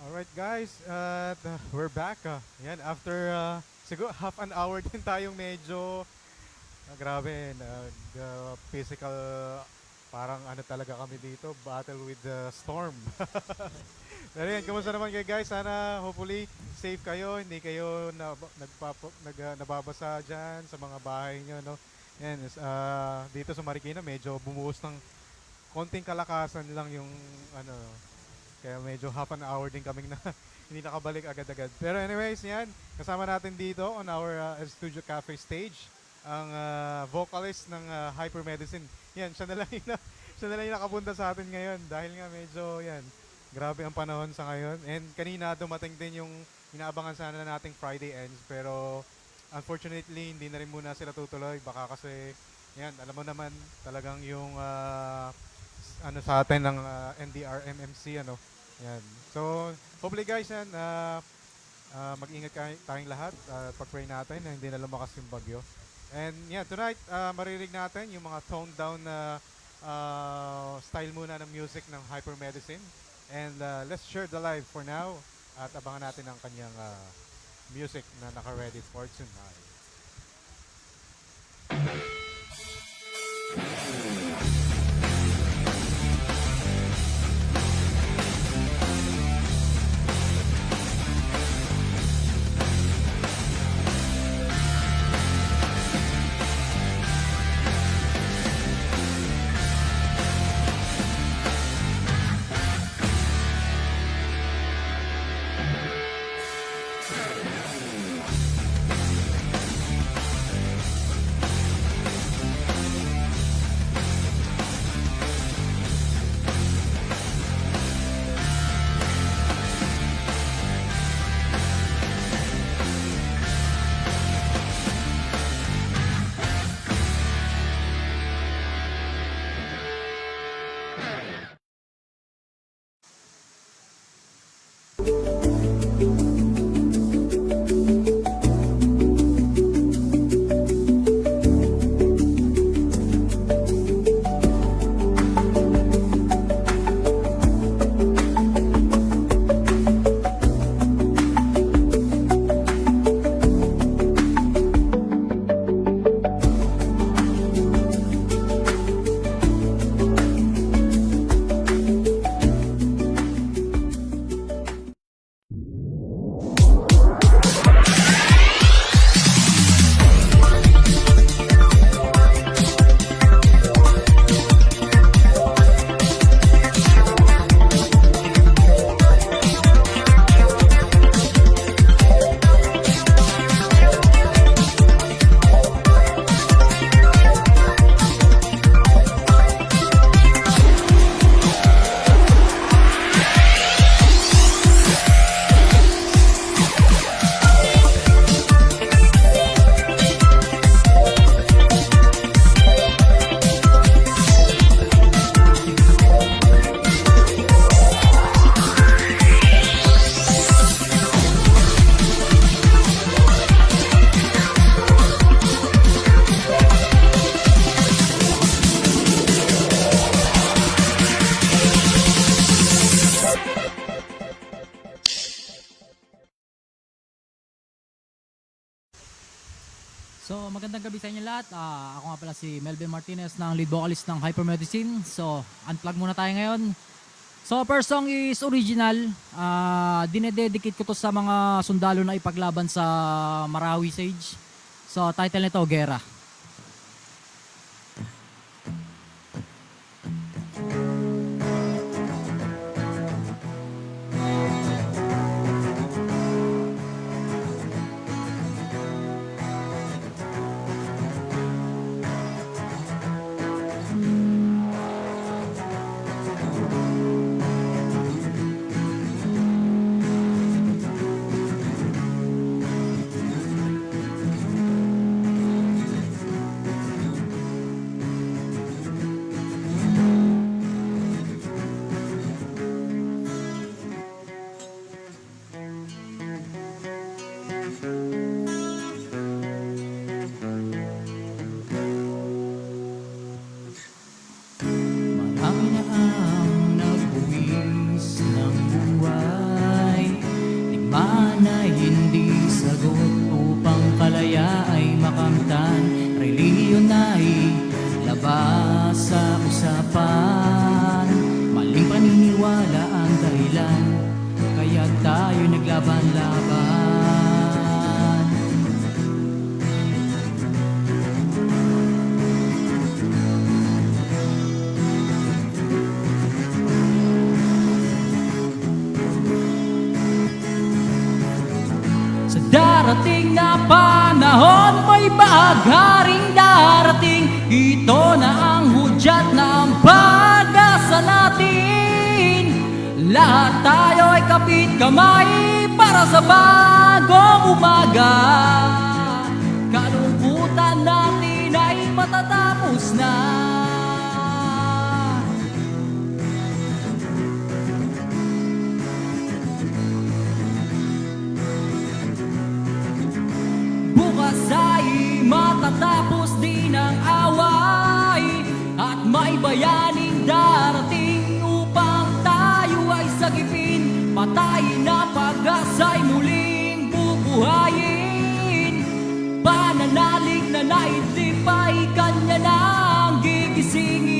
Alright guys, at we're back. Yan, after siguro half an hour din tayong medyo grabe, physical, parang ano talaga kami dito, battle with the storm. Pero yan, kamusta naman kayo guys? Sana hopefully safe kayo, hindi kayo nababasa dyan sa mga bahay nyo, no? Yan, dito sa Marikina medyo bumuhos ng konting kalakasan lang yung ano, kaya medyo half an hour din kaming na hindi nakabalik agad-agad. Pero anyways, yan. Kasama natin dito on our Studio Cafe stage ang vocalist ng Hypermedicine. Yan, siya na lang yung, siya na lang yung nakapunta sa atin ngayon dahil nga medyo yan. Grabe ang panahon sa ngayon. And kanina dumating din yung inaabangan sana nating Friday ends pero unfortunately hindi na rin muna sila tutuloy baka kasi yan, alam mo naman talagang yung ano sa atin ng NDRMMC ano. Yan. So, hopefully guys, yan, mag-ingat tayong lahat. Pag-pray natin na hindi na lumakas yung bagyo. And yeah, tonight, maririg natin yung mga toned down na style muna ng music ng Hypermedicine. And let's share the live for now. At abangan natin ang kanyang music na naka-ready for tonight. So magandang gabi sa inyo lahat. Ako nga pala si Melvin Martinez ng lead vocalist ng Hypermedicine. So unplug muna tayo ngayon. So first song is original. Dinededicate ko to sa mga sundalo na ipaglaban sa Marawi Siege. So title nito, Gera. tayo'y naglaban-laban. Sa darating na panahon, may bagaring darating. Ito na ang hudyat na ang pag-asa natin. Lahat tayo ay kapit kamay para sa bagong umaga. Kalungkutan natin ay matatapos na. Bukas ay matatapos din ang away at may bayaning darating upang tayo ay sagipin. Patayin na pag-asa'y muling bubuhayin. Pananalig na naisip ay kanya nang gigisingin.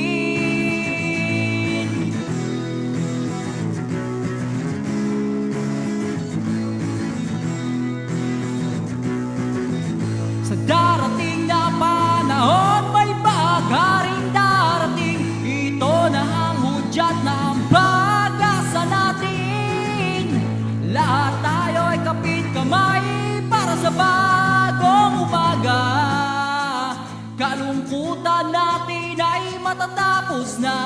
Sa darating na panahon, may bagaring darating. Ito na ang hudyat na ang pag-asa natin. Lahat tayo ay kapit kamay para sa bagong umaga. Kalungkutan natin ay matatapos na.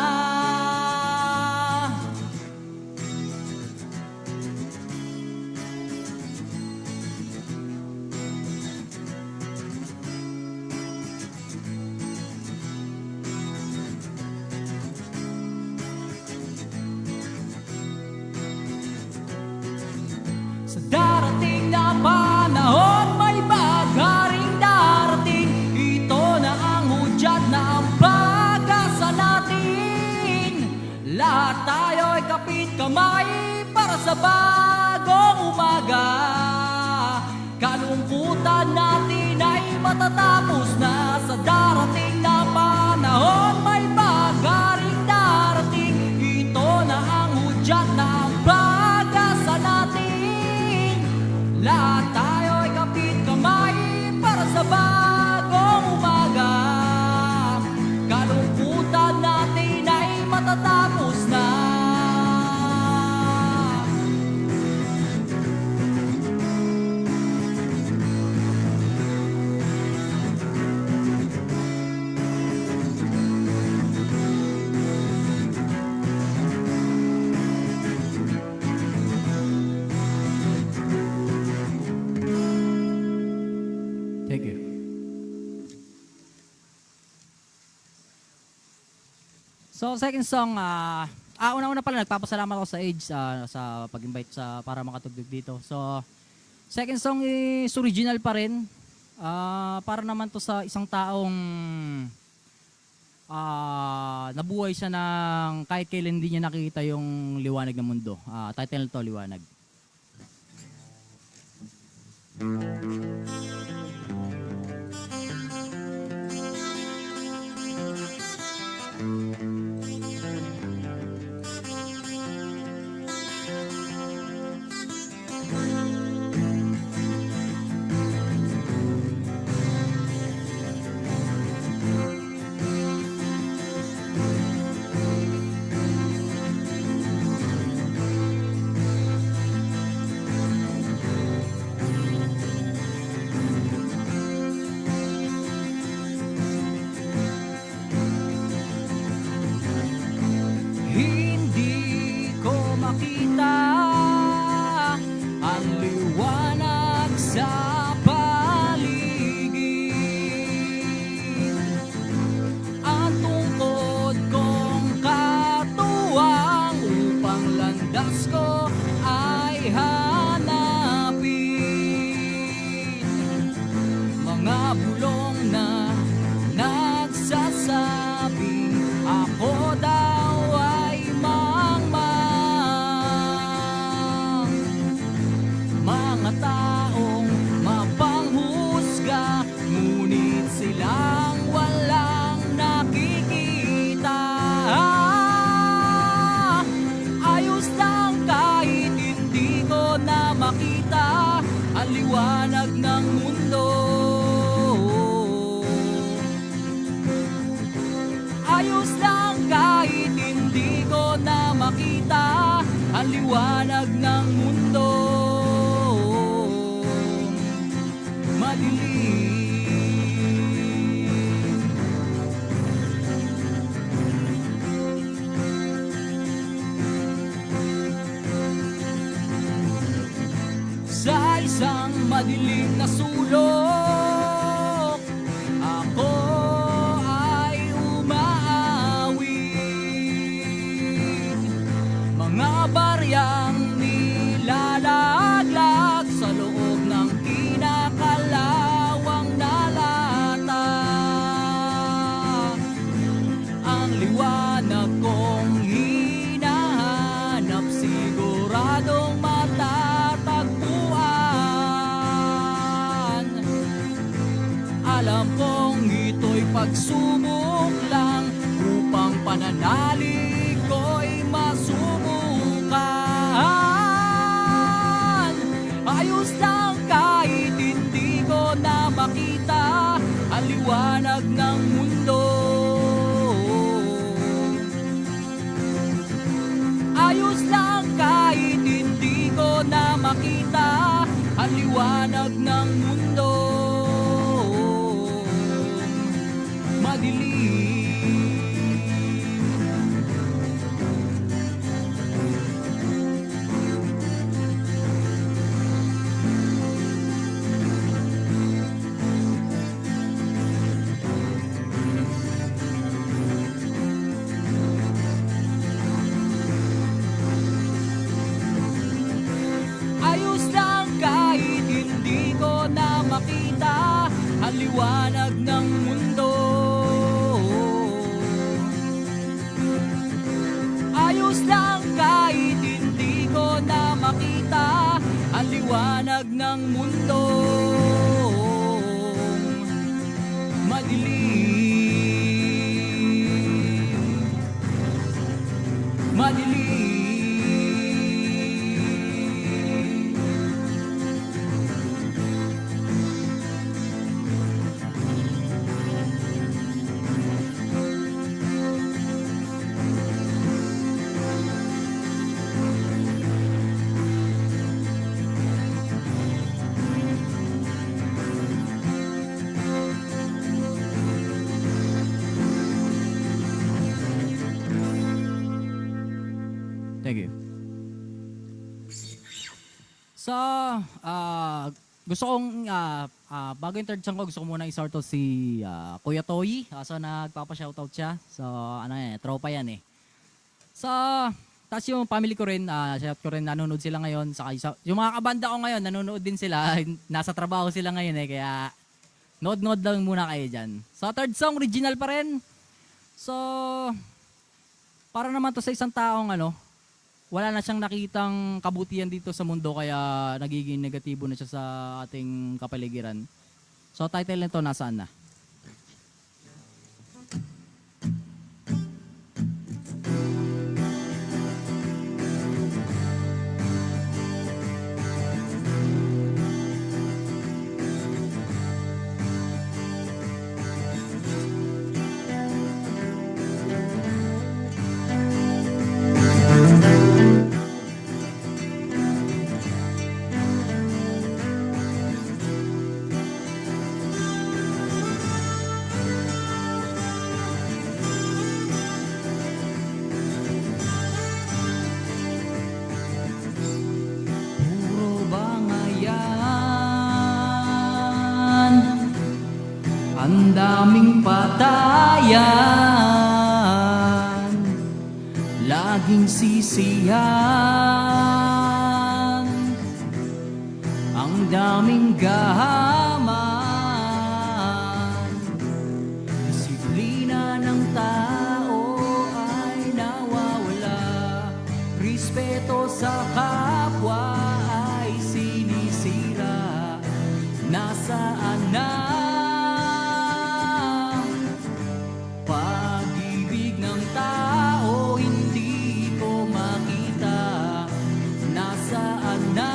Sa darating na panahon, may bagaring darating. Ito na ang hudyat na ang pag-asa natin. Lahat tayo ay kapit kamay para sa bagong umaga. Kalungkutan natin ay matatapos na. Sa darating na panahon, may bagaring darating. Ito na ang hudyat na ang pag-asa natin. Lahat tayo ay kapit kamay para sa bagong umaga. Kalungkutan natin ay matatapos na. Thank you. So second song, una-una pala nagpapasalamat ako sa Age sa pag-invite sa para makatugtog dito. So second song is original pa rin. Para naman to sa isang taong nabuhay siya ng kahit kailan hindi niya nakita yung liwanag ng mundo. Title nito, Liwanag. Hindi ko makita ang liwanag sa paligid. Ang tungkod kong katuwang upang landas ko ay hanapin. Mga bulong na nagsasabing ako daw ay mangmang. Mga taong mapanghusga, ngunit silang walang nakikita. Ayos lang kahit hindi ko liwanag ng mundo. Ayos lang kahit hindi ko na makita ang liwanag ng mundo. Madilim. Sa isang madilim na sulok, ako ay umaawit. Mga baryang nilalaglag sa loob ng kinakalawang nalata. Ang liwanag kong hinahanap siguradong matatagpuan. Alam kong ito'y pagsubok lang upang pananalig ko'y masubukan. Ayos lang kahit hindi ko na makita ang liwanag ng mundo. Ayos lang kahit hindi ko na makita ang liwanag ng mundo. Madilim. Ayos lang kahit hindi ko na makita ang liwanag ng mundo. Ayos lang kahit hindi ko na makita ang liwanag ng mundo. Madilim. Madilim. Thank you. So, gusto kong, bago yung third song ko, gusto ko muna i-sort out si Kuya Toy. So, nagpapa-shoutout siya. So, ano yan, tropa yan eh. So, tapos yung family ko rin, shout ko rin, nanonood sila ngayon. Saka yung mga kabanda ko ngayon, nanonood din sila. Nasa trabaho sila ngayon eh, kaya nood-nood lang muna kayo dyan. So, third song, original pa rin. So, para naman to sa isang taong wala na siyang nakitang kabutihan dito sa mundo kaya nagiging negatibo na siya sa ating kapaligiran. So title nito, Nasaan Na? Ang daming patayan, laging sisiyan, ang daming gahaman. Disiplina ng tao ay nawawala, respeto sa kapwa ay sinisira. Nasaan na pag-ibig ng tao, hindi ko makita. Nasaan na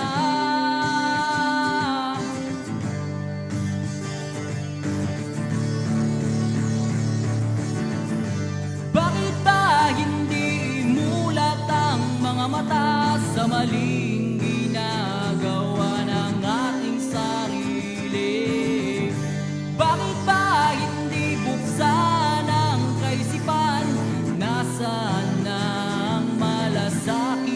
sa maling ginagawa ng ating sarili. Bakit ba hindi buksan ang kaisipan? Nasaan ang malasakit?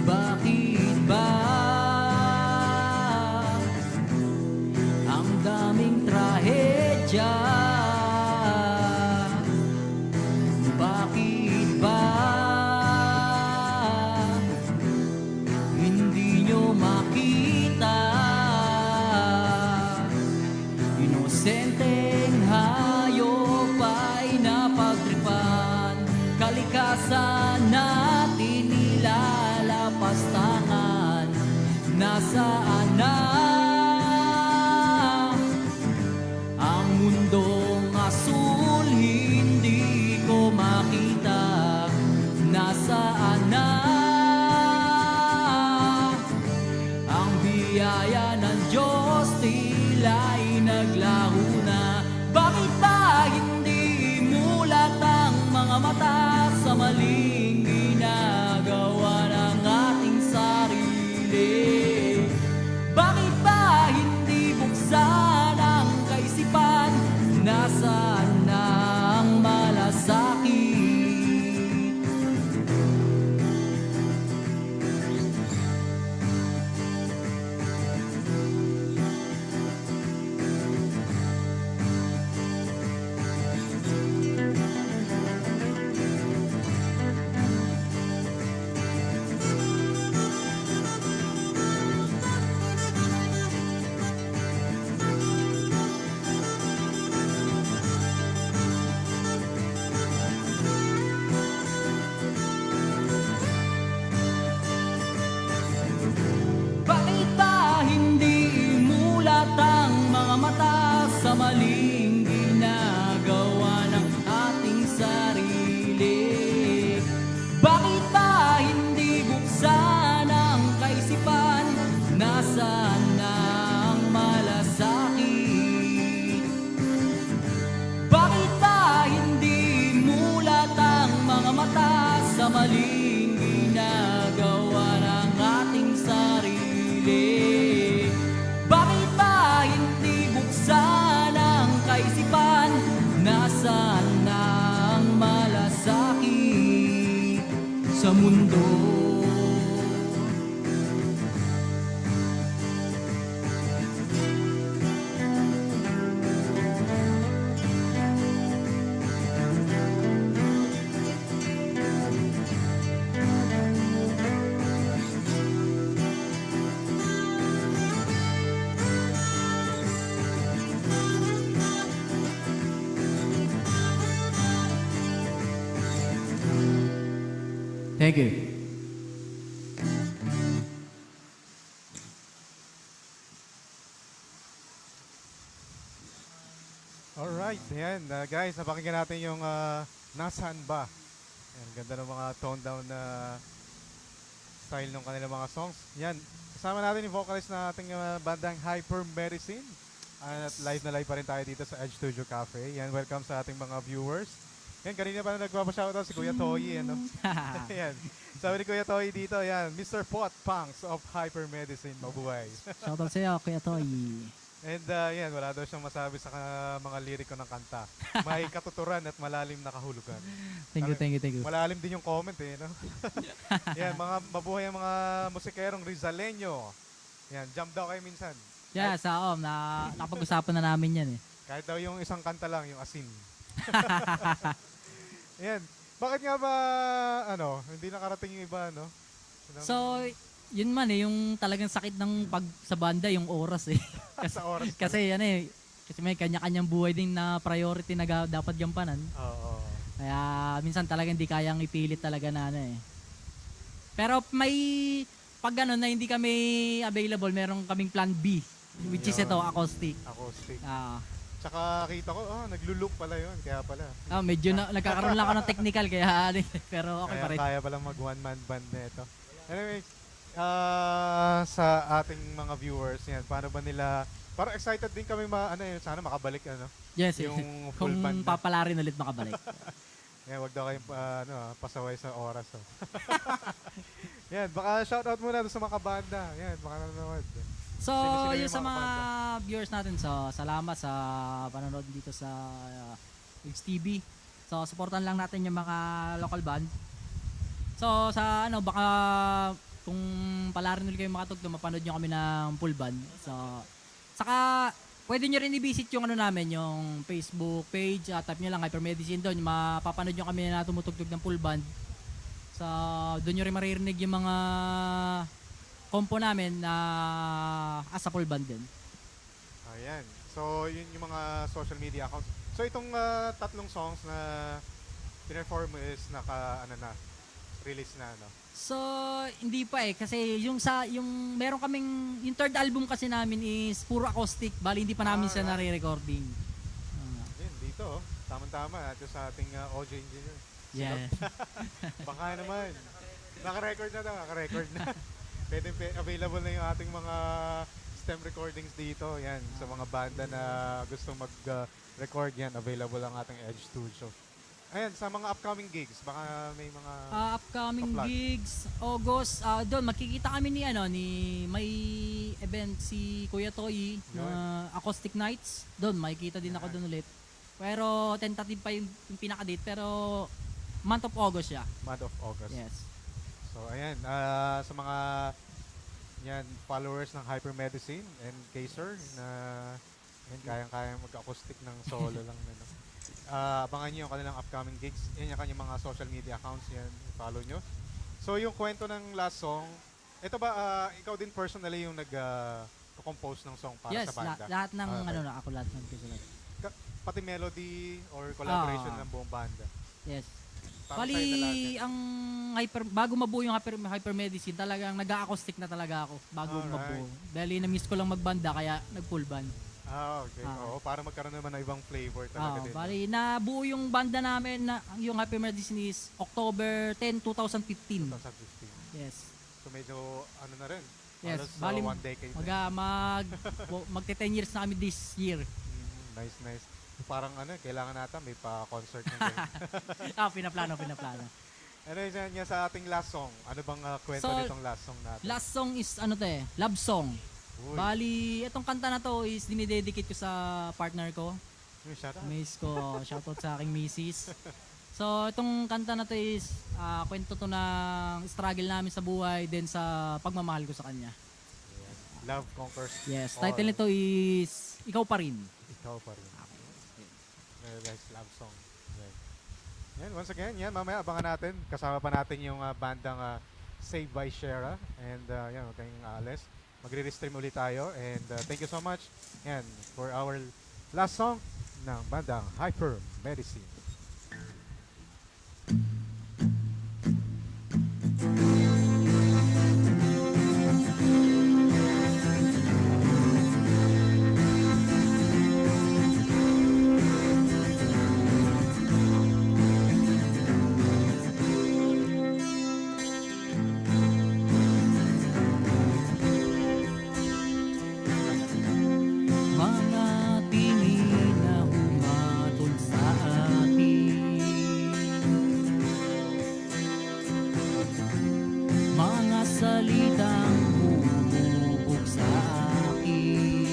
Bakit ba ang daming trahedya? Bakit ba hindi nyo makita? Inosenteng hayop ay napagtripan, kalikasan natin nilalapastangan. Nasaan na ang mundong asul? Hindi ko makita. Nasaan na ang biyaya ng Diyos? Tila'y naglaho na. Bakit ba hindi mulat ang mga mata sa maling ginagawa ng ating sarili? Bakit ba hindi buksan ang kaisipan? Nasaan na ang malasakit? Bakit ba hindi mulat ang mga mata sa maling ginagawa ng ating sarili? Bakit ba hindi buksan ang kaisipan? Nasaan na ang malasakit? Bakit ba hindi mulat ang mga mata sa maling ginagawa ng ating sarili? Bakit ba hindi buksan ang kaisipan? Nasaan na ang malasakit sa mundo? Thank you. Alright, ayan. Guys, napakinggan natin yung Nasaan Ba? Ayan, ganda ng mga tone down na style ng kanilang mga songs. Yan, kasama natin yung vocalist na ating bandang Hyper Medicine. At live na live pa rin tayo dito sa Edge Studio Cafe. Yan, welcome sa ating mga viewers. Yan, kanina pa na nagpapashoutout si Kuya Toy. Ano? Yan, sabi ni Kuya Toy dito, yan, Mr. Pot Punks of Hyper Medicine. Mabuhay. Shoutout sa'yo, Kuya Toy. And yan, wala daw siyang masabi sa mga liriko ng kanta. May katuturan at malalim na kahulugan. Thank you, thank you, thank you. Malalim din yung comment eh, no? Yan, mga mabuhay ang mga musikerong Rizaleño. Yan, jump daw kayo minsan. Yeah, sa napag-usapan na namin yan eh. Kahit daw yung isang kanta lang, yung asin. Yan. Bakit nga ba, hindi nakarating yung iba, no? So, yun man eh, yung talagang sakit ng pag sa banda, yung oras eh. Sa oras. Kasi kasi may kanya-kanyang buhay din na priority na dapat gampanan. Oo. Kaya minsan talagang hindi kayang ipilit talaga na eh. Pero may pag na hindi kami available, meron kaming plan B, which is ito, acoustic. Acoustic. Ah. Tsaka kita ko, nagluloop pala yun. Kaya pala. Medyo nagkakaroon lang ako ng technical kaya pero okay Kaya pa rin. kaya palang mag one-man band na ito. Anyway, Sa ating mga viewers, yan, paano ba nila, parang excited din kami sana makabalik, Yes, yung kung full band na. papalarin ulit makabalik. Yan, wag daw kayong pasaway sa oras. So. Yan, baka shoutout muna doon sa mga kabanda. Yan, baka nanonood. So, Sino-sino yun yung sa mga mga viewers natin. So, salamat sa panonood dito sa XTV. So, supportan lang natin yung mga local band. So, sa baka kung palarin ulit kayo makatugtog, mapanood nyo kami ng full band. So, saka, pwede nyo rin i-visit yung namin, yung Facebook page. Type nyo lang Hypermedicine doon. Mapapanood nyo kami na tumutugtog ng full band. So, doon nyo rin maririnig yung mga compo namin na as a full band din. Ayan. So, yun yung mga social media accounts. So, itong tatlong songs na perform is release na, So, hindi pa kasi yung meron kaming, yung third album kasi namin is puro acoustic, bali hindi pa namin siya nare-recording. Ayan, dito, tama-tama, ito sa ating audio engineer. Yeah. Baka naman. Naka-record na. Pwede available na yung ating mga stem recordings dito. Yan, sa mga banda na gustong mag-record yan, available ang ating Edge Studio. Ayan, sa mga upcoming gigs, baka may mga Upcoming pa-plug. gigs, August, doon makikita kami ni may event si Kuya Toy na Acoustic Nights. Doon makikita din ako doon ulit. Pero tentative pa yung pinaka-date, pero month of August siya. month of August. Yes. So, ayan, sa mga followers ng Hypermedicine and Kaiser na kayang-kayang mag-acoustic ng solo lang. Abangan nyo yung kanilang upcoming gigs. Yan yung kanyang mga social media accounts. Yan, follow nyo. So, yung kwento ng last song, ito ba, ikaw din personally yung nag-compose ng song para Yes, sa banda? lahat ng Okay. ako lahat ng sulat. Pati melody or collaboration ng buong banda? Yes. Para sa'yo na lahat Bali, ang bago mabuo yung Hypermedicine, talagang nag-acoustic na talaga ako bago Alright. mabuo. Dahil na-miss ko lang magbanda, kaya nag-full band. Okay. Oo, para magkaroon naman ng ibang flavor talaga din. Bali, nabuo yung banda namin, yung Hypermedicine is October 10, 2015. 2015. Yes. So medyo na rin. Yes, Halos, bali, one decade. na. magte 10 years na kami this year. Nice. Parang kailangan natin may pa-concert ng ganyan. Pinaplano. Yan sa ating last song. Ano bang kwento So, nitong last song natin? Last song is love song. Uy, Bali, itong kanta na to is dinidedicate ko sa partner ko. shout out. Miss ko, shoutout sa aking misis. So, itong kanta na to is kwento to ng struggle namin sa buhay din sa pagmamahal ko sa kanya. Ayan. Love Conquers Yes, All. title nito is Ikaw Pa Rin. Ikaw pa rin. Nice love song. Yan, once again, mamaya abangan natin. Kasama pa natin yung bandang Saved by Shera. And yan, huwag kayong aalis. Magre-restream ulit tayo. And thank you so much. Yan, for our last song ng bandang Hyper Medicine. Mga tingin na humatol sa atin, mga salitang bumubog sa akin.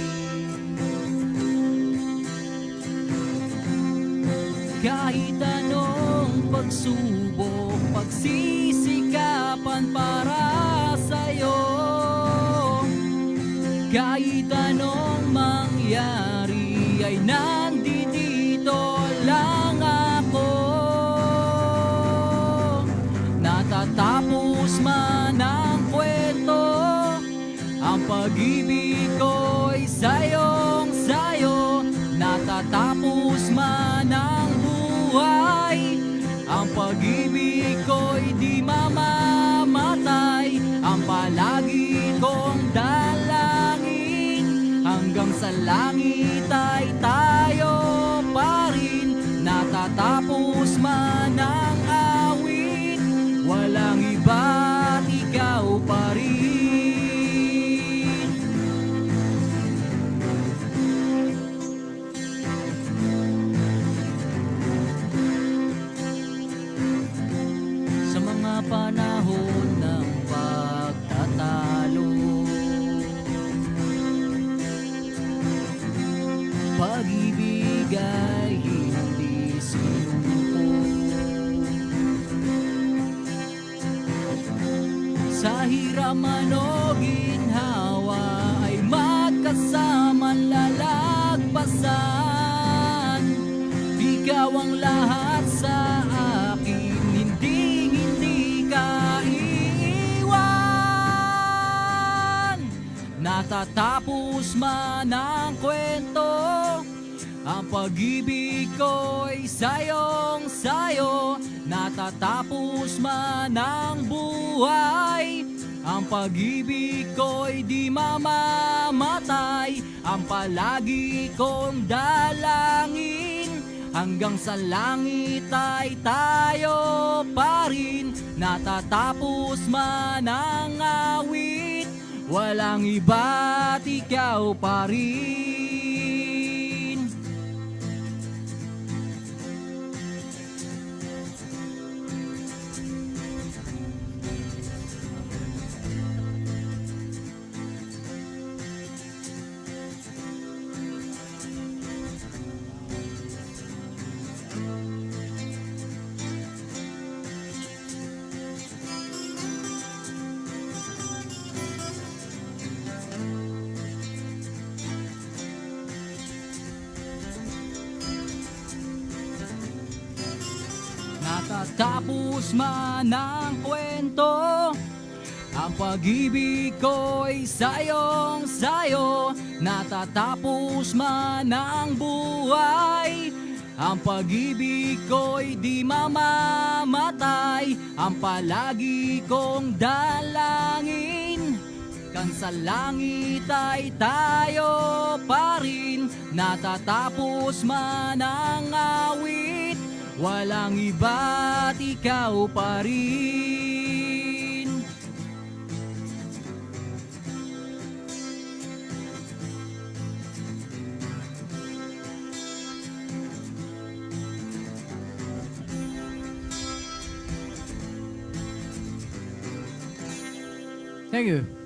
Kahit anong pagsubok, pagsisikapan para sa'yo, kahit anong mangyari ay nandito lang ako. Natatapos man ang kwento, ang pag-ibig ko'y sayo. Natatapos man ang buhay, ang pag-ibig ko'y di mamamatay. Ang palagi kong dalangin, hanggang sa langit ay tayo pa rin. Natatapos man ang awit, walang iba't ikaw pa rin. pag-ibig ay hindi sinuko. Sa hirap man o ginhawa ay magkasamang lalagpasan. Ikaw ang lahat sa akin, hindi ka iiwan. Natatapos man ang kwento, ang pag-ibig ko'y sayong-sayo. Natatapos man ang buhay, ang pag-ibig ko'y di mamamatay. Ang palagi kong dalangin, hanggang sa langit ay tayo pa rin. Natatapos man ang awit, walang iba't ikaw pa rin. Natatapos man ang kwento, ang pag-ibig ko'y sayong-sayo. Natatapos man ang buhay, ang pag-ibig ko'y di mamamatay. Ang palagi kong dalangin, kan sa langit ay tayo pa rin. Natatapos man ang awit, walang iba't ikaw pa rin. Thank you.